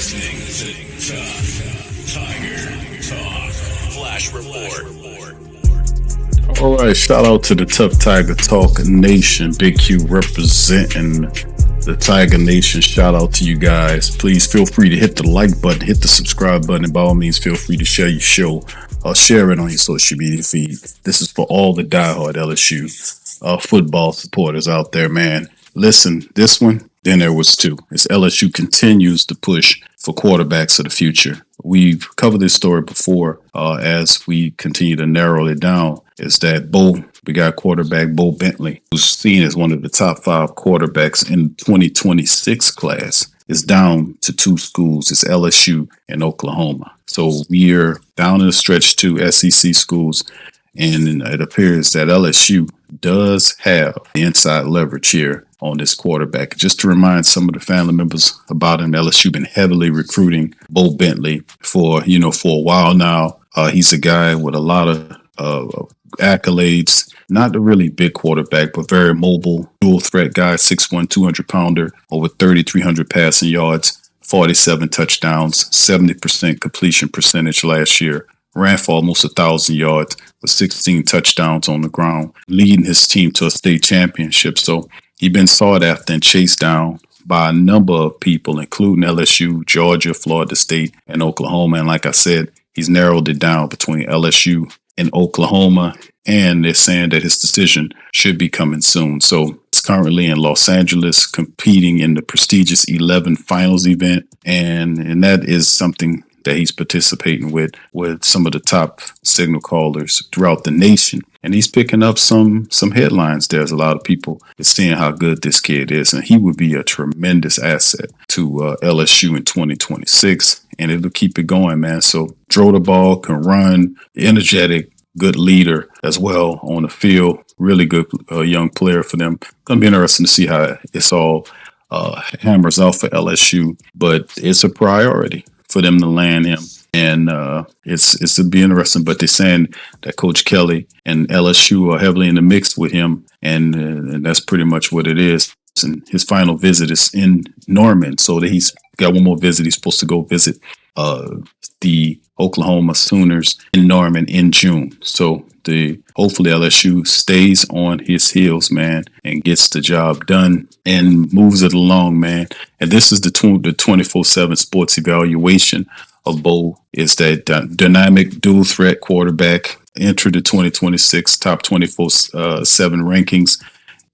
listening to Tough Tiger Talk Flash Report. All right, shout out to the Tough Tiger Talk Nation. Big Q representing the Tiger Nation. Shout out to you guys. Please feel free to hit the like button, hit the subscribe button, and by all means, feel free to share your show or share it on your social media feed. This is for all the diehard LSU football supporters out there, man. Listen, this one, then there was two. As LSU continues to push for quarterbacks of the future. We've covered this story before as we continue to narrow it down. Is that we got quarterback Bowe Bentley, who's seen as one of the top 5 quarterbacks in 2026 class, is down to 2 schools. It's LSU and Oklahoma. So we're down in the stretch to SEC schools, and it appears that LSU does have the inside leverage here on this quarterback. Just to remind some of the family members about him, LSU been heavily recruiting Bowe Bentley for a while now. He's a guy with a lot of accolades. Not a really big quarterback, but very mobile, dual threat guy, 6'1", 200-pounder, over 3,300 passing yards, 47 touchdowns, 70% completion percentage last year. Ran for almost 1,000 yards with 16 touchdowns on the ground, leading his team to a state championship. So he's been sought after and chased down by a number of people, including LSU, Georgia, Florida State, and Oklahoma. And like I said, he's narrowed it down between LSU and Oklahoma, and they're saying that his decision should be coming soon. So he's currently in Los Angeles competing in the prestigious 11 finals event, and that is something that he's participating with some of the top signal callers throughout the nation. And he's picking up some headlines. There's a lot of people seeing how good this kid is, and he would be a tremendous asset to LSU in 2026, and it'll keep it going, man. So throw the ball, can run, energetic, good leader as well on the field. Really good young player for them. Going to be interesting to see how it's all hammers out for LSU, but it's a priority for them to land him. And it's to be interesting, but they're saying that Coach Kelly and LSU are heavily in the mix with him, and that's pretty much what it is. And his final visit is in Norman, so that he's got one more visit. He's supposed to go visit the Oklahoma Sooners in Norman in June. So hopefully LSU stays on his heels, man, and gets the job done and moves it along, man. And this is the 24/7 sports evaluation of Bowe. Is that dynamic dual threat quarterback entered the 2026 top 24/7 rankings.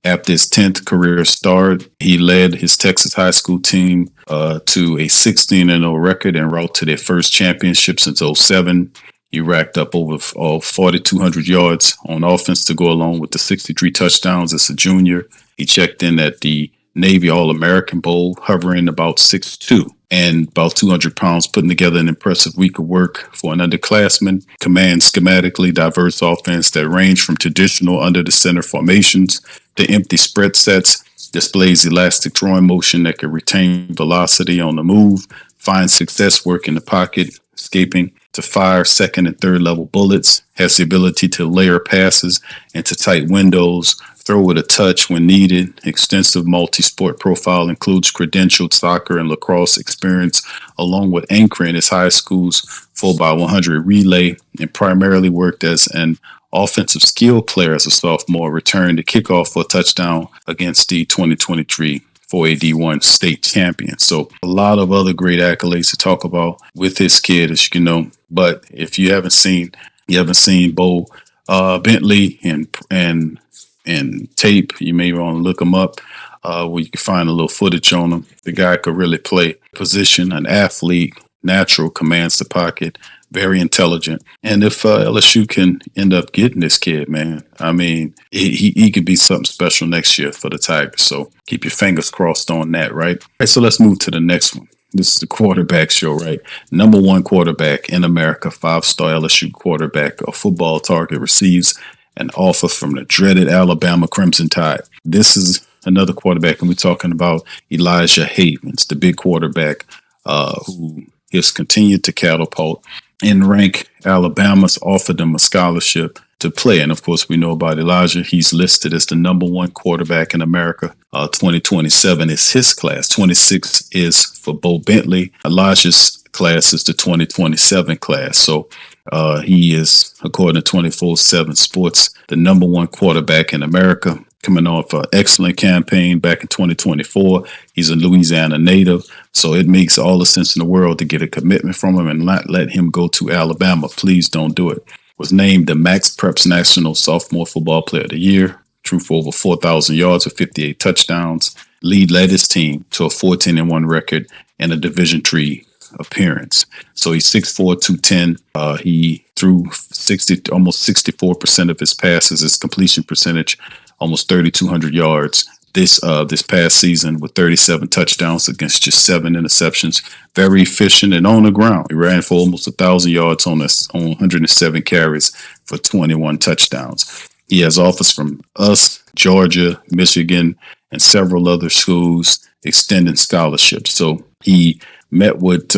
After his 10th career start, he led his Texas high school team to a 16-0 record en route to their first championship since '07. He racked up over 4,200 yards on offense to go along with the 63 touchdowns as a junior. He checked in at the Navy All-American Bowl, hovering about 6'2", and about 200 pounds, putting together an impressive week of work for an underclassman. Commands schematically diverse offense that range from traditional under-the-center formations to empty spread sets, displays elastic throwing motion that can retain velocity on the move, finds success work in the pocket, escaping to fire second and third level bullets, has the ability to layer passes into tight windows, throw with a touch when needed. Extensive multi-sport profile includes credentialed soccer and lacrosse experience, along with anchoring his high school's 4x100 relay, and primarily worked as an offensive skill player as a sophomore, returned to kickoff for a touchdown against the 2023 4AD1 state champion. So a lot of other great accolades to talk about with this kid, as you can know. But if you haven't seen Bowe Bentley and tape, you may want to look him up where you can find a little footage on him. The guy could really play position, an athlete, natural, commands the pocket, very intelligent. And if LSU can end up getting this kid, man, I mean, he could be something special next year for the Tigers. So keep your fingers crossed on that, right? All right, so let's move to the next one. This is the quarterback show, right? Number 1 quarterback in America, 5-star LSU quarterback, a football target, receives an offer from the dreaded Alabama Crimson Tide. This is another quarterback, and we're talking about Elijah Havens, the big quarterback who has continued to catapult in rank. Alabama's offered him a scholarship to play. And of course, we know about Elijah. He's listed as the #1 quarterback in America. 2027 is his class. 26 is for Bowe Bentley. Elijah's class is the 2027 class. So he is, according to 24/7 Sports, the #1 quarterback in America, coming off an excellent campaign back in 2024. He's a Louisiana native, so it makes all the sense in the world to get a commitment from him and not let him go to Alabama. Please don't do it. Was named the Max Preps National Sophomore Football Player of the Year. Threw for over 4,000 yards with 58 touchdowns. Led his team to a 14-1 record and a Division III appearance. So he's 6'4", 210. He threw almost 64% of his passes. His completion percentage, almost 3,200 yards this past season, with 37 touchdowns against just 7 interceptions. Very efficient and on the ground. He ran for almost 1,000 yards on 107 carries for 21 touchdowns. He has offers from us, Georgia, Michigan, and several other schools extending scholarships. So he met with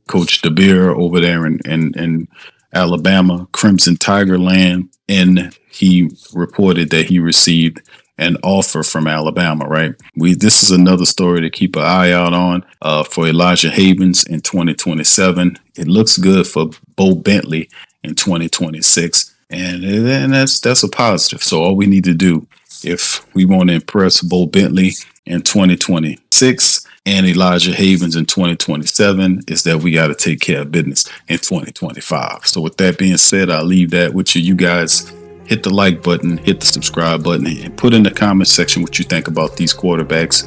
Coach DeBeer over there in Alabama, Crimson Tigerland, and he reported that he received an offer from Alabama, right? This is another story to keep an eye out on for Elijah Havens in 2027. It looks good for Bowe Bentley in 2026, and that's a positive. So all we need to do, if we want to impress Bowe Bentley in 2026 and Elijah Havens in 2027, is that we got to take care of business in 2025. So with that being said, I'll leave that with you. You guys hit the like button, hit the subscribe button, and put in the comment section what you think about these quarterbacks.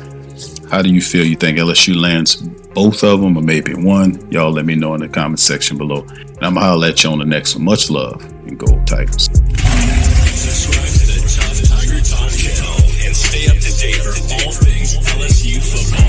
How do you feel? You think LSU lands both of them or maybe one? Y'all let me know in the comment section below. And I'm going to holler at you on the next one. Much love and go Tigers. Subscribe to the Tuff Tiger Talk channel and stay up to date for all things LSU football.